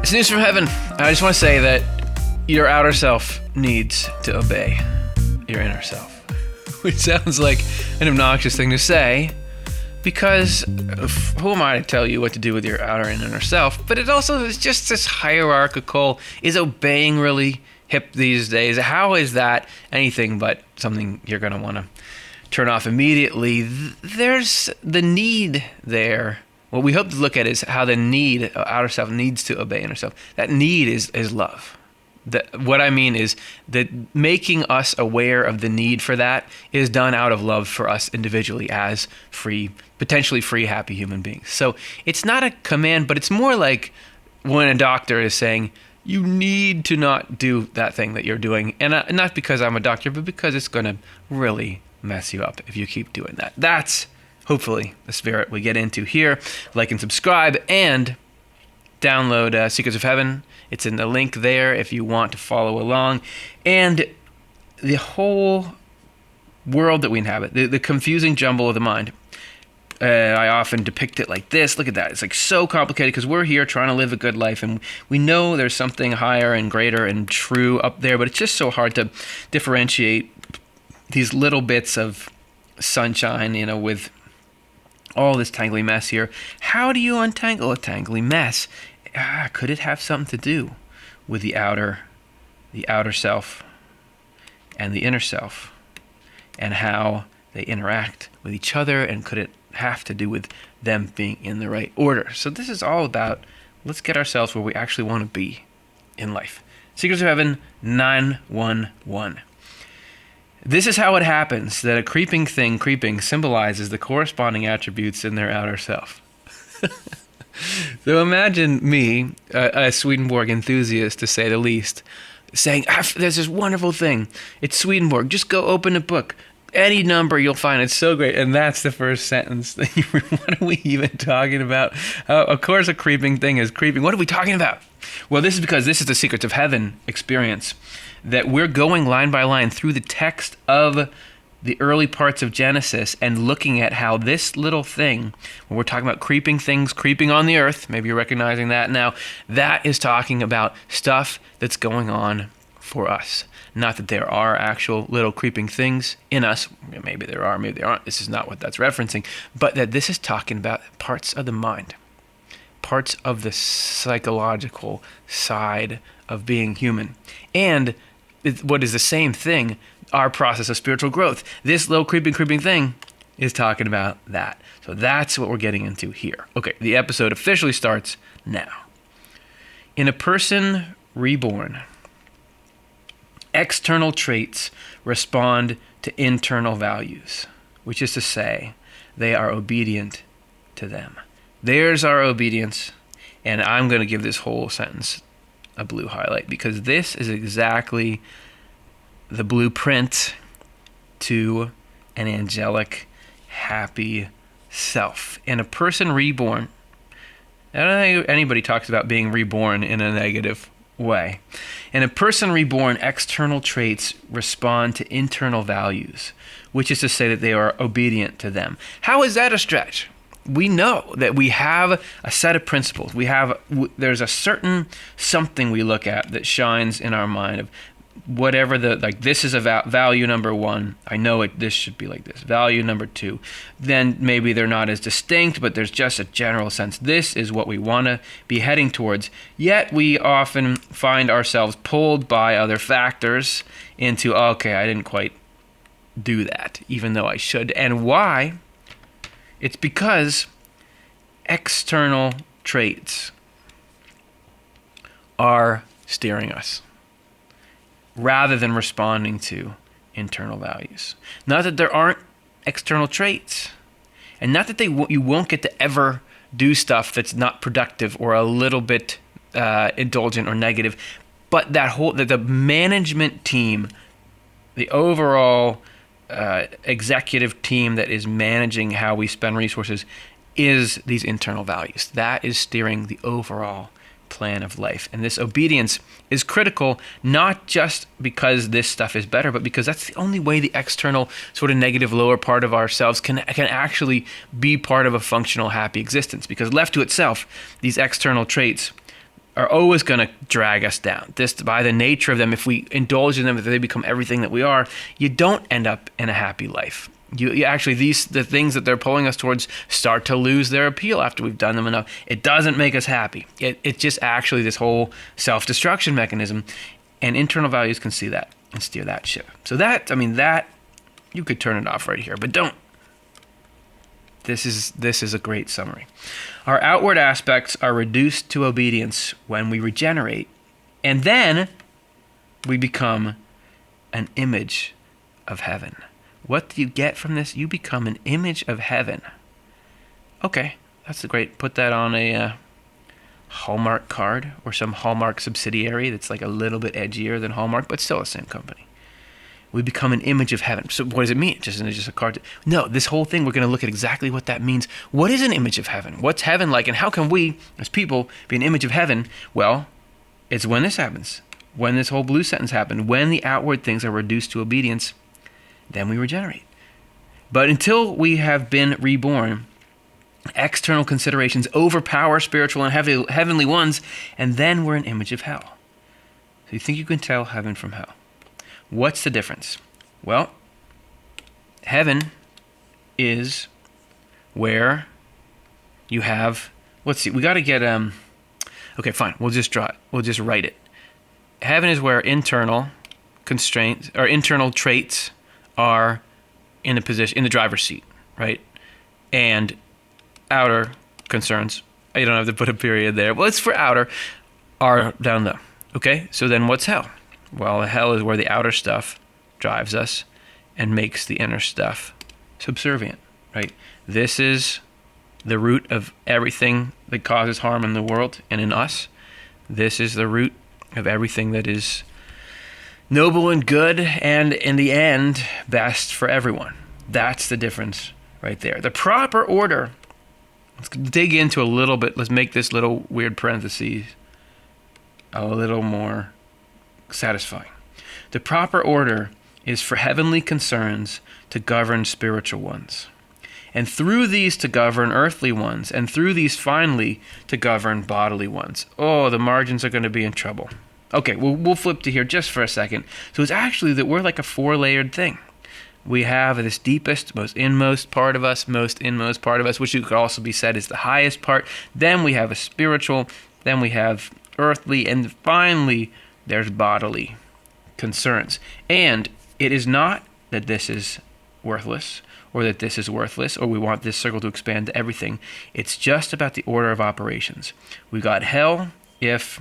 It's news from heaven. I just want to say that your outer self needs to obey your inner self. Which sounds like an obnoxious thing to say, because who am I to tell you what to do with your outer and inner self? But it also is just this hierarchical, is obeying really hip these days? How is that anything but something you're going to want to turn off immediately? There's the need there. What we hope to look at is how the need, outer self needs to obey inner self. That need is love. What I mean is that making us aware of the need for that is done out of love for us individually as free, potentially free, happy human beings. So it's not a command, but it's more like when a doctor is saying, you need to not do that thing that you're doing. And not because I'm a doctor, but because it's going to really mess you up if you keep doing that. That's hopefully the spirit we get into here. Like and subscribe and download Secrets of Heaven. It's in the link there if you want to follow along. And the whole world that we inhabit, the confusing jumble of the mind, I often depict it like this. Look at that. It's like so complicated because we're here trying to live a good life, and we know there's something higher and greater and true up there, but it's just so hard to differentiate these little bits of sunshine, with all this tangly mess here. How do you untangle a tangly mess? Could it have something to do with the outer self and the inner self and how they interact with each other? And could it have to do with them being in the right order? So this is all about, let's get ourselves where we actually want to be in life. Secrets of Heaven 911. This is how it happens that a creeping thing symbolizes the corresponding attributes in their outer self. So imagine me, a Swedenborg enthusiast to say the least, saying, there's this wonderful thing. It's Swedenborg. Just go open a book. Any number you'll find. It's so great. And that's the first sentence. What are we even talking about? Of course a creeping thing is creeping. What are we talking about? Well, this is because this is the Secrets of Heaven experience, that we're going line by line through the text of the early parts of Genesis and looking at how this little thing, when we're talking about creeping things creeping on the earth, maybe you're recognizing that now, that is talking about stuff that's going on for us. Not that there are actual little creeping things in us. Maybe there are, maybe there aren't. This is not what that's referencing. But that this is talking about parts of the mind, parts of the psychological side of being human. And what is the same thing, our process of spiritual growth. This little creeping thing is talking about that. So that's what we're getting into here. Okay, the episode officially starts now. In a person reborn, external traits respond to internal values, which is to say, they are obedient to them. There's our obedience, and I'm going to give this whole sentence a blue highlight because this is exactly the blueprint to an angelic, happy self. And a person reborn, I don't think anybody talks about being reborn in a negative way. In a person reborn, external traits respond to internal values, which is to say that they are obedient to them. How is that a stretch? We know that we have a set of principles. There's a certain something we look at that shines in our mind of whatever this is a value number one. I know it. This should be like this. Value number two. Then maybe they're not as distinct, but there's just a general sense. This is what we want to be heading towards. Yet we often find ourselves pulled by other factors into, okay, I didn't quite do that, even though I should. And why? It's because external traits are steering us, rather than responding to internal values. Not that there aren't external traits, and not that you won't get to ever do stuff that's not productive or a little bit indulgent or negative, but that the management team, the overall executive team that is managing how we spend resources is these internal values. That is steering the overall plan of life. And this obedience is critical, not just because this stuff is better, but because that's the only way the external sort of negative lower part of ourselves can actually be part of a functional, happy existence. Because left to itself, these external traits, are always going to drag us down. This, by the nature of them, if we indulge in them, if they become everything that we are, you don't end up in a happy life. You actually, the things that they're pulling us towards start to lose their appeal after we've done them enough. It doesn't make us happy. It's just actually this whole self-destruction mechanism, and internal values can see that and steer that ship. So that you could turn it off right here, but don't. This is a great summary. Our outward aspects are reduced to obedience when we regenerate, and then we become an image of heaven. What do you get from this? You become an image of heaven. Okay, that's great. Put that on a Hallmark card or some Hallmark subsidiary that's like a little bit edgier than Hallmark, but still the same company. We become an image of heaven. So what does it mean? Just a card? No, this whole thing, we're going to look at exactly what that means. What is an image of heaven? What's heaven like? And how can we, as people, be an image of heaven? Well, it's when this happens. When this whole blue sentence happened. When the outward things are reduced to obedience, then we regenerate. But until we have been reborn, external considerations overpower spiritual and heavenly ones, and then we're an image of hell. So you think you can tell heaven from hell? What's the difference? Well, heaven is where you have, let's see, we got to get, okay, fine, we'll just write it. Heaven is where internal constraints, or internal traits are in the driver's seat, right? And outer concerns, you don't have to put a period there. Well, it's for outer, are down low. Okay, so then what's hell? Well, hell is where the outer stuff drives us and makes the inner stuff subservient, right? This is the root of everything that causes harm in the world and in us. This is the root of everything that is noble and good and, in the end, best for everyone. That's the difference right there. The proper order, let's dig into a little bit. Let's make this little weird parentheses a little more satisfying. The proper order is for heavenly concerns to govern spiritual ones, and through these to govern earthly ones, and through these finally to govern bodily ones. Oh, the margins are going to be in trouble. Okay, we'll flip to here just for a second. So it's actually that we're like a four-layered thing. We have this deepest, most inmost part of us, which could also be said is the highest part. Then we have a spiritual, then we have earthly, and finally there's bodily concerns. And it is not that this is worthless or that this is worthless or we want this circle to expand to everything. It's just about the order of operations. We got hell if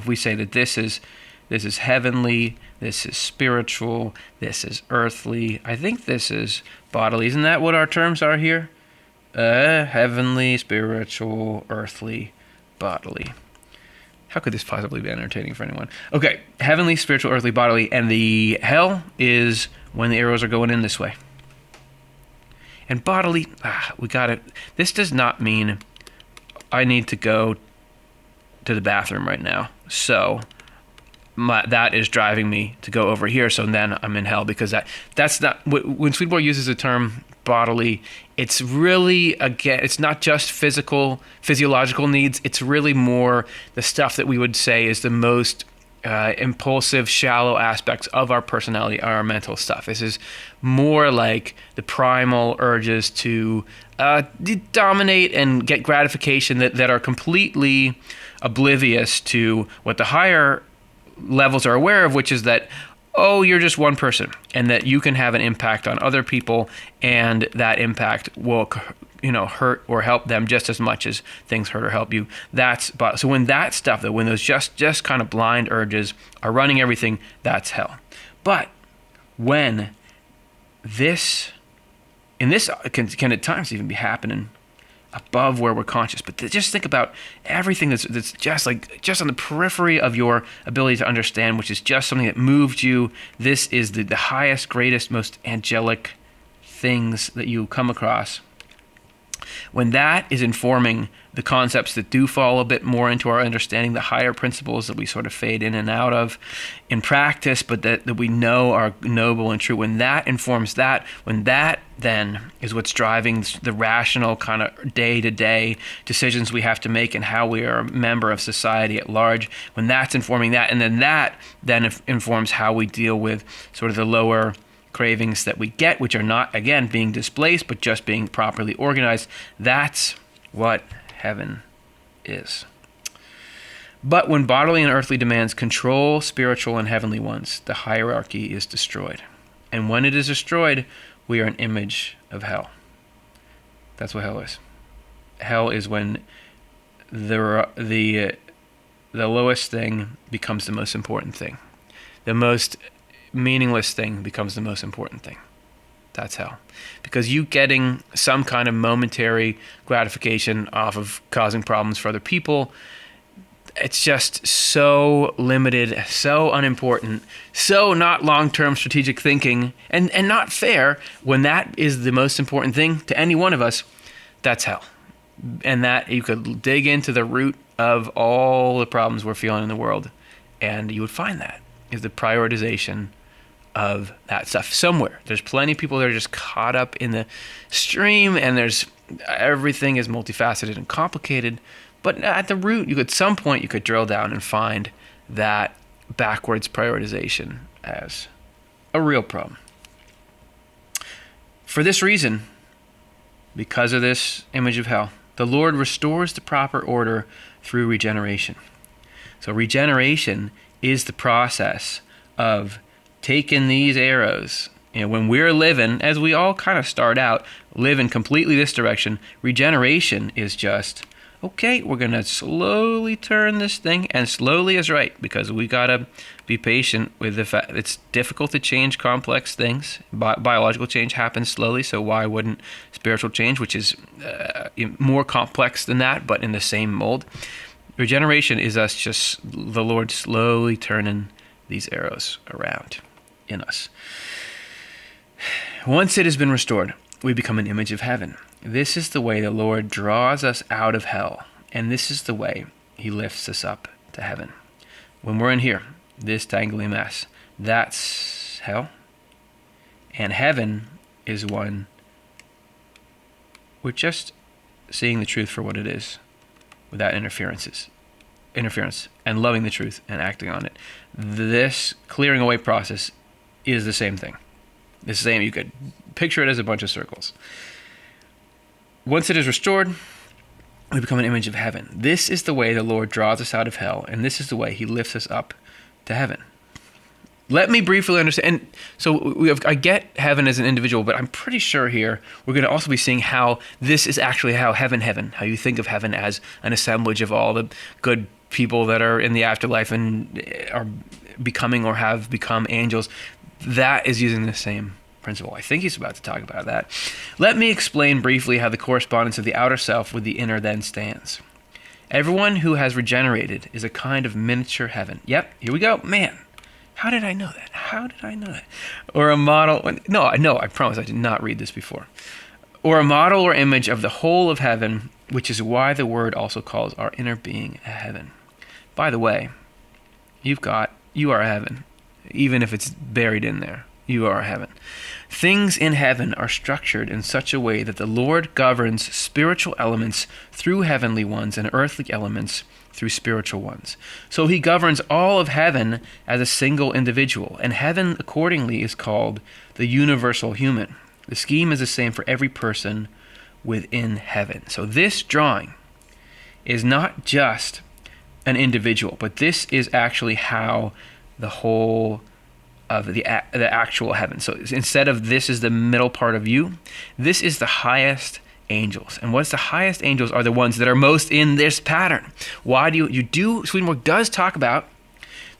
we say that this is heavenly, this is spiritual, this is earthly. I think this is bodily. Isn't that what our terms are here? Heavenly, spiritual, earthly, bodily. How could this possibly be entertaining for anyone? Okay, heavenly, spiritual, earthly, bodily, and the hell is when the arrows are going in this way. And bodily, we got it. This does not mean I need to go to the bathroom right now. So that is driving me to go over here. So then I'm in hell, because that's not, when Swedenborg uses the term bodily, it's really, again, it's not just physiological needs. It's really more the stuff that we would say is the most impulsive, shallow aspects of our personality, our mental stuff. This is more like the primal urges to dominate and get gratification that are completely oblivious to what the higher levels are aware of, which is that, oh, you're just one person, and that you can have an impact on other people, and that impact will, hurt or help them just as much as things hurt or help you. So when that stuff, when those just kind of blind urges are running everything, that's hell. But when this can at times even be happening above where we're conscious, but just think about everything that's just on the periphery of your ability to understand, which is just something that moved you. This is the highest, greatest, most angelic things that you come across. when that is informing the concepts that do fall a bit more into our understanding, the higher principles that we sort of fade in and out of in practice, but that we know are noble and true, when that informs that, when that then is what's driving the rational kind of day-to-day decisions we have to make and how we are a member of society at large, when that's informing that, and then that then informs how we deal with sort of the lower cravings that we get, which are not, again, being displaced, but just being properly organized. That's what heaven is. But when bodily and earthly demands control spiritual and heavenly ones, the hierarchy is destroyed. And when it is destroyed, we are an image of hell. That's what hell is. Hell is when the lowest thing becomes the most important thing. The most meaningless thing becomes the most important thing. That's hell. Because you getting some kind of momentary gratification off of causing problems for other people, it's just so limited, so unimportant, so not long-term strategic thinking, and not fair. When that is the most important thing to any one of us, that's hell. And that you could dig into the root of all the problems we're feeling in the world, and you would find that is the prioritization of that stuff somewhere. There's plenty of people that are just caught up in the stream, and everything is multifaceted and complicated. But at the root, at some point, you could drill down and find that backwards prioritization as a real problem. For this reason, because of this image of hell, the Lord restores the proper order through regeneration. So regeneration is the process of taking these arrows. When we're living, as we all kind of start out, living completely this direction, regeneration is just, okay, we're going to slowly turn this thing, and slowly is right, because we got to be patient with the fact it's difficult to change complex things. Biological change happens slowly, so why wouldn't spiritual change, which is more complex than that, but in the same mold? Regeneration is us just, the Lord slowly turning these arrows around in us. Once it has been restored, we become an image of heaven. This is the way the Lord draws us out of hell, and this is the way he lifts us up to heaven. When we're in here, this tangly mess, that's hell, and heaven is one we're just seeing the truth for what it is without interference and loving the truth and acting on it. This clearing away process is the same thing. The same, you could picture it as a bunch of circles. Once it is restored, we become an image of heaven. This is the way the Lord draws us out of hell, and this is the way he lifts us up to heaven. Let me briefly understand. And so I get heaven as an individual, but I'm pretty sure here we're going to also be seeing how this is actually how how you think of heaven as an assemblage of all the good people that are in the afterlife and are becoming or have become angels. That is using the same principle. I think he's about to talk about that. Let me explain briefly how the correspondence of the outer self with the inner then stands. Everyone who has regenerated is a kind of miniature heaven. Yep, here we go. Man, how did I know that? Or a model. No, I promise I did not read this before. Or a model or image of the whole of heaven, which is why the word also calls our inner being a heaven. By the way, you are a heaven. Even if it's buried in there, you are a heaven. Things in heaven are structured in such a way that the Lord governs spiritual elements through heavenly ones and earthly elements through spiritual ones. So he governs all of heaven as a single individual, and heaven accordingly is called the universal human. The scheme is the same for every person within heaven. So this drawing is not just an individual, but this is actually how the whole of the actual heaven. So instead of this is the middle part of you, this is the highest angels. And what's the highest angels are the ones that are most in this pattern. Why do Swedenborg does talk about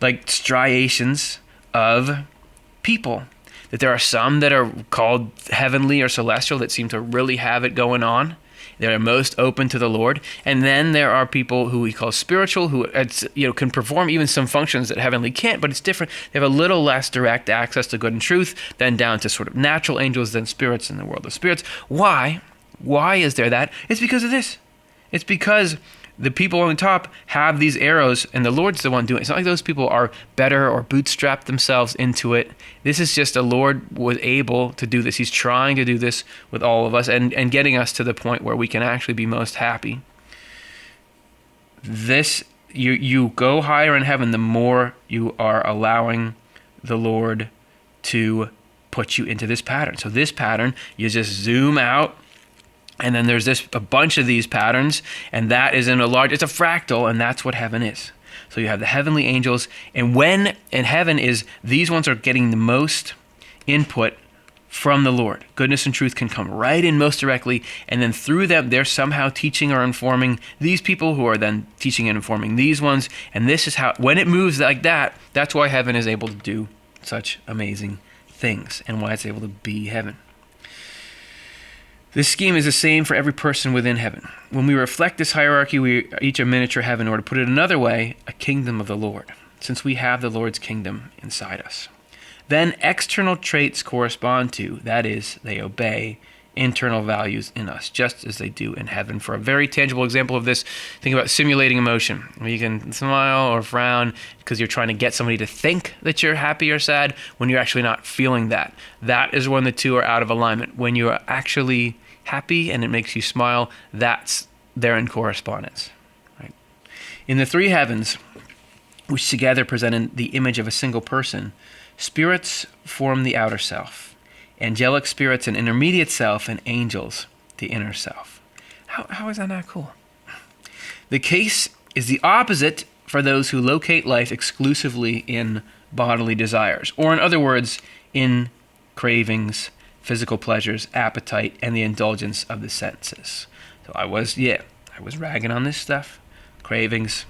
like striations of people, that there are some that are called heavenly or celestial that seem to really have it going on. They're most open to the Lord. And then there are people who he calls spiritual, who can perform even some functions that heavenly can't, but it's different. They have a little less direct access to good and truth than down to sort of natural angels than spirits in the world of spirits. Why? Why is there that? It's because of this. It's because the people on the top have these arrows, and the Lord's the one doing it. It's not like those people are better or bootstrapped themselves into it. This is just the Lord was able to do this. He's trying to do this with all of us and getting us to the point where we can actually be most happy. This, you go higher in heaven, the more you are allowing the Lord to put you into this pattern. So this pattern, you just zoom out, and then there's a bunch of these patterns, and that is it's a fractal, and that's what heaven is. So you have the heavenly angels, and when in heaven these ones are getting the most input from the Lord. Goodness and truth can come right in most directly, and then through them, they're somehow teaching or informing these people who are then teaching and informing these ones, and this is how, when it moves like that, that's why heaven is able to do such amazing things, and why it's able to be heaven. This scheme is the same for every person within heaven. When we reflect this hierarchy, we are each a miniature heaven, or to put it another way, a kingdom of the Lord, since we have the Lord's kingdom inside us. Then external traits correspond to, that is, they obey internal values in us, just as they do in heaven. For a very tangible example of this, think about simulating emotion. You can smile or frown because you're trying to get somebody to think that you're happy or sad when you're actually not feeling that. That is when the two are out of alignment. When you are actually happy and it makes you smile, they're in correspondence. Right? In the three heavens, which together present the image of a single person, spirits form the outer self. Angelic spirits an intermediate self, and angels the inner self. How is that not cool? The case is the opposite for those who locate life exclusively in bodily desires, or in other words, in cravings, physical pleasures, appetite, and the indulgence of the senses. So I was ragging on this stuff. Cravings,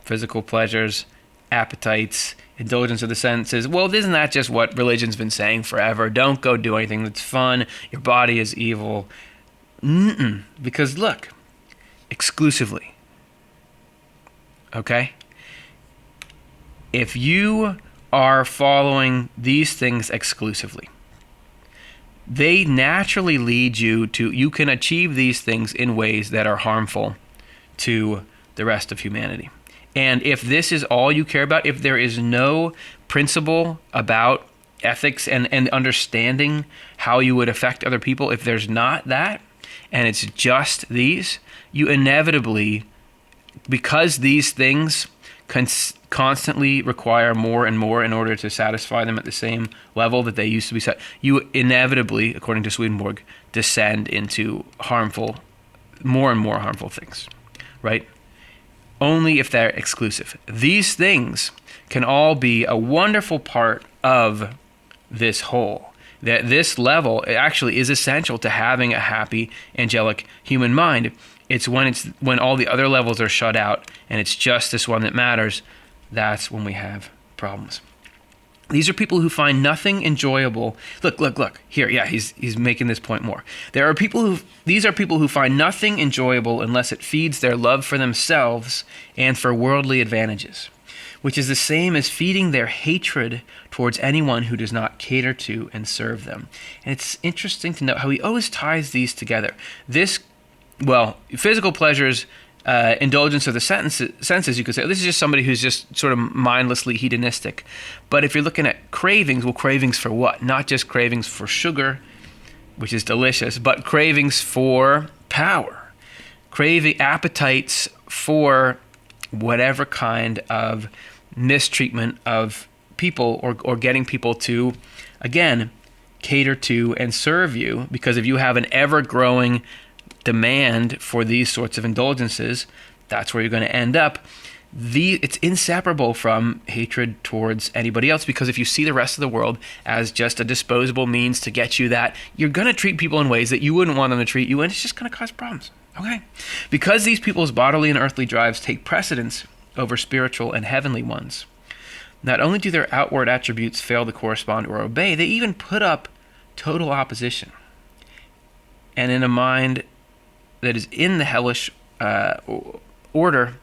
physical pleasures, appetites, indulgence of the senses. Well, isn't that just what religion's been saying forever? Don't go do anything that's fun. Your body is evil. Because look, exclusively. Okay? If you are following these things exclusively, they naturally lead you can achieve these things in ways that are harmful to the rest of humanity. And if this is all you care about, if there is no principle about ethics and understanding how you would affect other people, if there's not that, and it's just these, you inevitably, because these things constantly require more and more in order to satisfy them at the same level that they used to be set, you inevitably, according to Swedenborg, descend into more and more harmful things, right? Only if they're exclusive. These things can all be a wonderful part of this whole. That this level actually is essential to having a happy, angelic human mind. It's when all the other levels are shut out and it's just this one that matters, that's when we have problems. These are people who find nothing enjoyable. Look. Here, yeah, he's making this point more. These are people who find nothing enjoyable unless it feeds their love for themselves and for worldly advantages, which is the same as feeding their hatred towards anyone who does not cater to and serve them. And it's interesting to note how he always ties these together. Physical pleasures, indulgence of the senses, you could say. This is just somebody who's just sort of mindlessly hedonistic. But if you're looking at cravings, well, cravings for what? Not just cravings for sugar, which is delicious, but cravings for power. Appetites for whatever kind of mistreatment of people or getting people to, again, cater to and serve you. Because if you have an ever-growing demand for these sorts of indulgences, that's where you're going to end up. It's inseparable from hatred towards anybody else, because if you see the rest of the world as just a disposable means to get you that, you're going to treat people in ways that you wouldn't want them to treat you, and it's just going to cause problems. Okay? Because these people's bodily and earthly drives take precedence over spiritual and heavenly ones, not only do their outward attributes fail to correspond or obey, they even put up total opposition. And in a mind that is in the hellish order,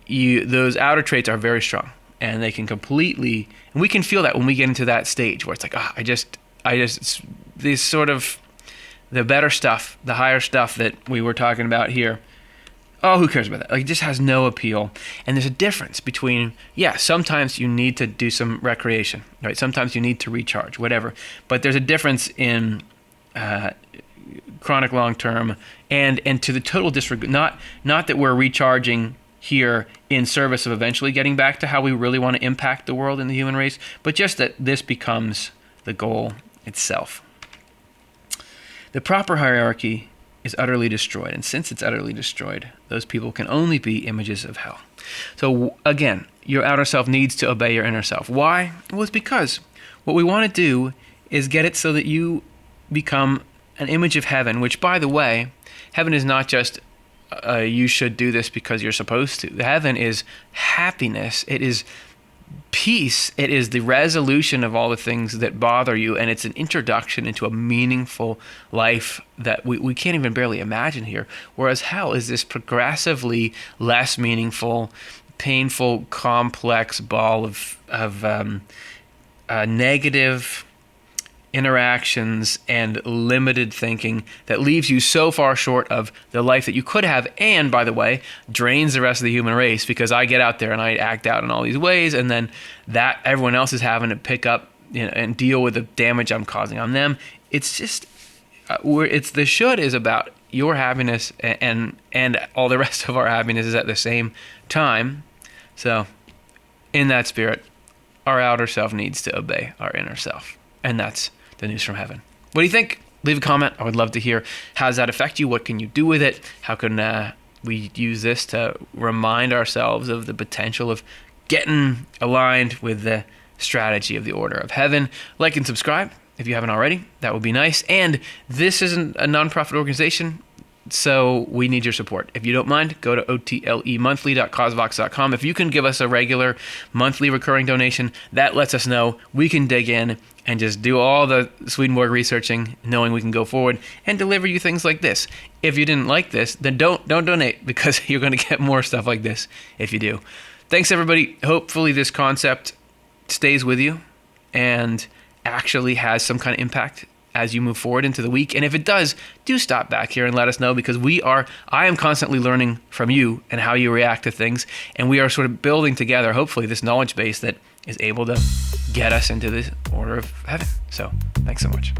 those outer traits are very strong, and they can completely, and we can feel that when we get into that stage where it's like, the better stuff, the higher stuff that we were talking about here, oh, who cares about that? Like, it just has no appeal. And there's a difference between, sometimes you need to do some recreation, right? Sometimes you need to recharge, whatever. But there's a difference in chronic long-term and to the total disregard. Not that we're recharging here in service of eventually getting back to how we really want to impact the world and the human race, but just that this becomes the goal itself. The proper hierarchy is utterly destroyed, and since it's utterly destroyed, those people can only be images of hell. So again, your outer self needs to obey your inner self. Why? Well, it's because what we want to do is get it so that you become an image of heaven, which, by the way, heaven is not just you should do this because you're supposed to. Heaven is happiness. It is peace. It is the resolution of all the things that bother you, and it's an introduction into a meaningful life that we can't even barely imagine here. Whereas hell is this progressively less meaningful, painful, complex ball of negative interactions and limited thinking that leaves you so far short of the life that you could have, and, by the way, drains the rest of the human race, because I get out there and I act out in all these ways, and then that everyone else is having to pick up, and deal with the damage I'm causing on them. It's just the should is about your happiness, and all the rest of our happiness is at the same time. So in that spirit, our outer self needs to obey our inner self, and that's the news from heaven. What do you think? Leave a comment. I would love to hear. How does that affect you? What can you do with it? How can we use this to remind ourselves of the potential of getting aligned with the strategy of the order of heaven? Like and subscribe if you haven't already. That would be nice. And this isn't a nonprofit organization, so we need your support. If you don't mind, go to otlemonthly.causevox.com. If you can give us a regular monthly recurring donation, that lets us know we can dig in and just do all the Swedenborg researching, knowing we can go forward and deliver you things like this. If you didn't like this, then don't donate, because you're going to get more stuff like this if you do. Thanks, everybody. Hopefully this concept stays with you and actually has some kind of impact as you move forward into the week. And if it does, do stop back here and let us know, because I am constantly learning from you and how you react to things. And we are sort of building together, hopefully, this knowledge base that is able to get us into the order of heaven. So thanks so much.